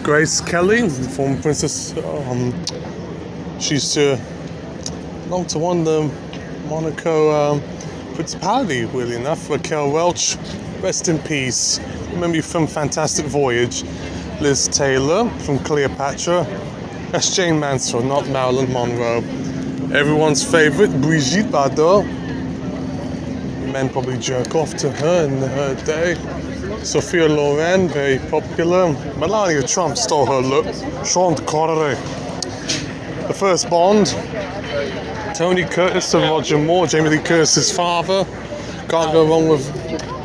Grace Kelly, former princess. She used to belong to one of the Monaco principality, weirdly enough. Raquel Welch, rest in peace. Remember you from Fantastic Voyage. Liz Taylor from Cleopatra. That's Jane Mansfield, not Marilyn Monroe. Everyone's favourite, Brigitte Bardot. Men probably jerk off to her in her day. Sophia Loren, very popular. Melania Trump stole her look. Sean Connery. The first Bond. Tony Curtis and Roger Moore, Jamie Lee Curtis's father. Can't go wrong with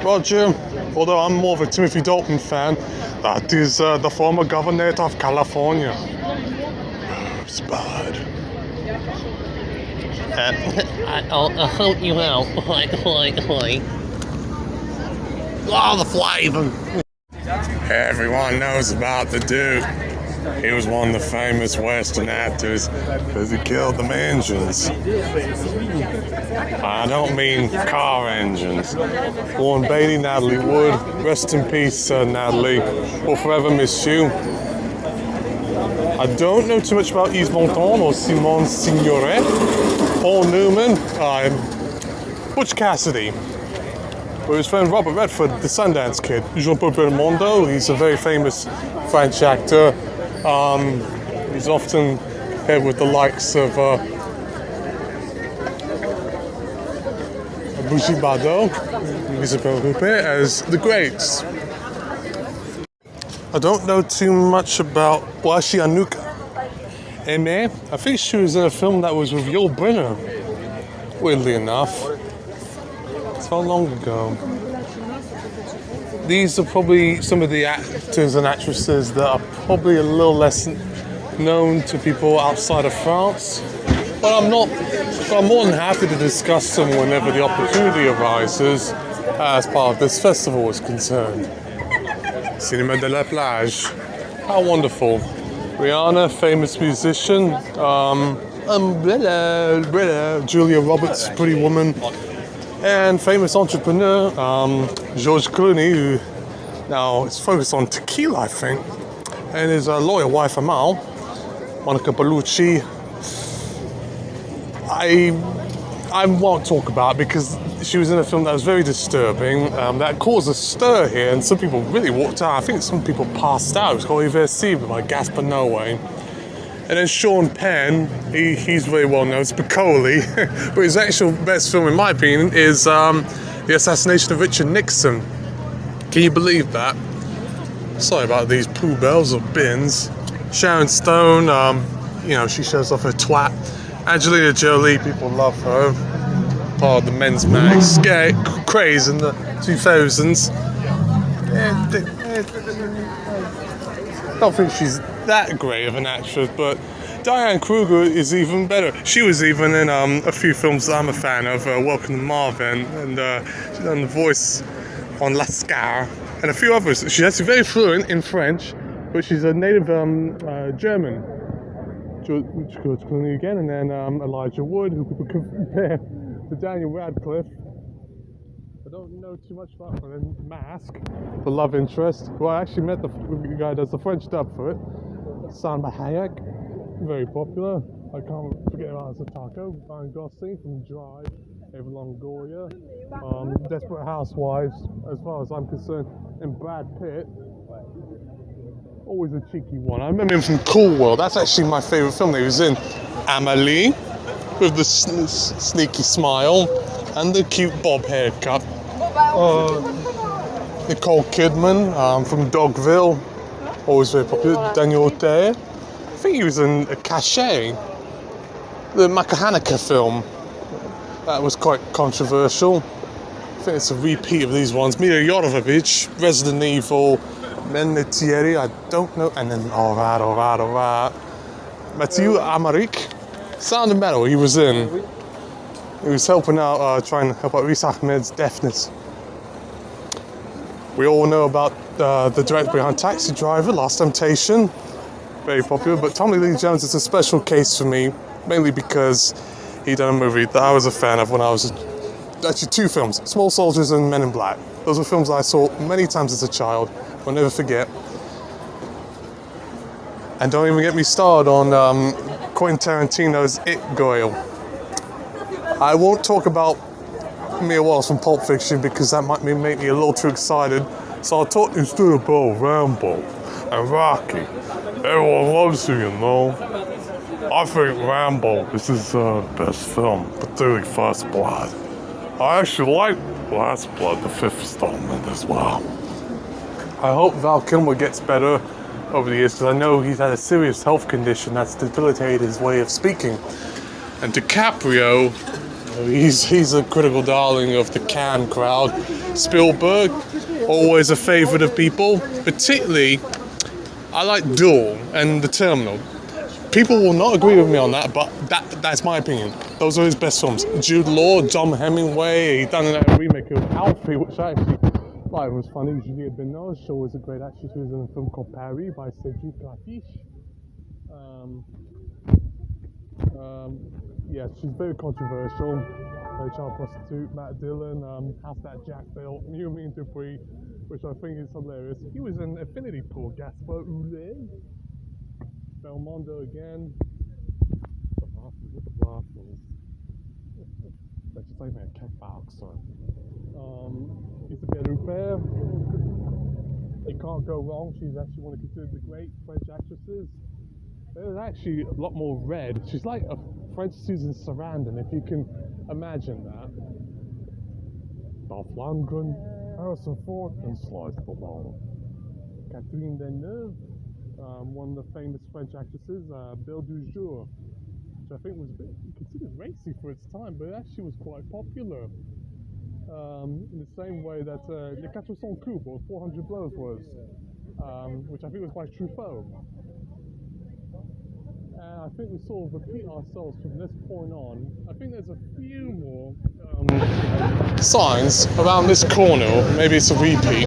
Roger. Although I'm more of a Timothy Dalton fan. That is the former governor of California. Rosebud. I'll help you out. Oh, the flavor. Everyone knows about the Duke. He was one of the famous Western actors because he killed them engines. I don't mean car engines. Warren Beatty, Natalie Wood. Rest in peace, Natalie. We'll forever miss you. I don't know too much about Yves Montand or Simone Signoret. Paul Newman. Butch Cassidy. With his friend Robert Redford, the Sundance Kid. Jean-Paul Belmondo, he's a very famous French actor. He's often paired with the likes of Brigitte Bardot, Isabelle Huppert as the greats. I don't know too much about Washi Anuka. Aimee, I think she was in a film that was with Yul Brynner, weirdly enough. How long ago? These are probably some of the actors and actresses that are probably a little less known to people outside of France. But I'm more than happy to discuss them whenever the opportunity arises as part of this festival is concerned. Cinéma de la Plage. How wonderful. Rihanna, famous musician. Julia Roberts, Pretty Woman. And famous entrepreneur, George Clooney, who now is focused on tequila, I think, and his lawyer wife, Amal, Monica Bellucci. I won't talk about it because she was in a film that was very disturbing, that caused a stir here, and some people really walked out. I think some people passed out. It was called Irreversible by Gaspar Noé. And then Sean Penn, he's very well known, it's Piccoli, but his actual best film, in my opinion, is The Assassination of Richard Nixon. Can you believe that? Sorry about these poo bells or bins. Sharon Stone, she shows off her twat. Angelina Jolie, people love her. Part of the men's mag craze in the 2000s. I don't think she's that great of an actress, but Diane Kruger is even better. She was even in a few films that I'm a fan of, Welcome to Marvin, and she's done the voice on Lascar, and a few others. She's actually very fluent in French, but she's a native German. George Clooney again, and then Elijah Wood, who people compare to Daniel Radcliffe. I don't know too much about her. And Mask, the love interest, who I actually met the guy who does the French dub for it. Salma Hayek, very popular. I can't forget about Satako, Ryan Gosling from Drive, Ava Longoria, Desperate Housewives, as far as I'm concerned, and Brad Pitt. Always a cheeky one. I remember him from Cool World. That's actually my favourite film that he was in. Amélie, with the sneaky smile and the cute bob haircut. Nicole Kidman from Dogville, always very popular. Daniel Day, I think he was in a Cachet, the Makahaneka film. That was quite controversial. I think it's a repeat of these ones. Mila Jovovich, Resident Evil, Menetieri, I don't know, and then alright. Mathieu Amalric, Sound of Metal, he was in. He was helping out, trying to help out Riz Ahmed's deafness. We all know about the director behind Taxi Driver, Last Temptation, very popular, but Tommy Lee Jones is a special case for me, mainly because he done a movie that I was a fan of when I was, actually two films, Small Soldiers and Men in Black. Those were films I saw many times as a child, I'll never forget. And don't even get me started on Quentin Tarantino's It Girl. I won't talk about Mia Wallace from Pulp Fiction because that might make me a little too excited. So I'll talk instead about Rambo and Rocky. Everyone loves him, you know. I think Rambo is his best film, particularly First Blood. I actually like Last Blood, the fifth installment as well. I hope Val Kilmer gets better over the years because I know he's had a serious health condition that's debilitated his way of speaking. And DiCaprio, he's a critical darling of the Cannes crowd. Spielberg, always a favorite of people. Particularly, I like Duel and The Terminal. People will not agree with me on that, but that's my opinion. Those are his best films. Jude Law, John Hemingway, he done a remake of Alfie, which I actually thought was funny. Juliette Binoche, she was a great actress who was in a film called Paris by Cedric Lafiche. Yeah, she's very controversial. A child prostitute, Matt Dillon, House That Jack Built, You Mean Dupree, which I think is hilarious. He was in Affinity Pool, Gaspar Ulliel. Belmondo again. The Waffles with the Waffles. That's just like a kickboxer. Isabelle Huppert. It can't go wrong. She's actually one of considered the great French actresses. There's actually a lot more red. She's like a French Susan Sarandon, if you can imagine that. Dolph Lundgren, Harrison Ford, and Sly Stallone. Catherine Deneuve, one of the famous French actresses, Belle du Jour, which I think was a bit considered racy for its time, but it actually was quite popular. In the same way that Les 400 Coups or 400 Blows was, which I think was by Truffaut. And I think we sort of repeat ourselves from this point on. I think there's a few more signs around this corner, maybe it's a repeat.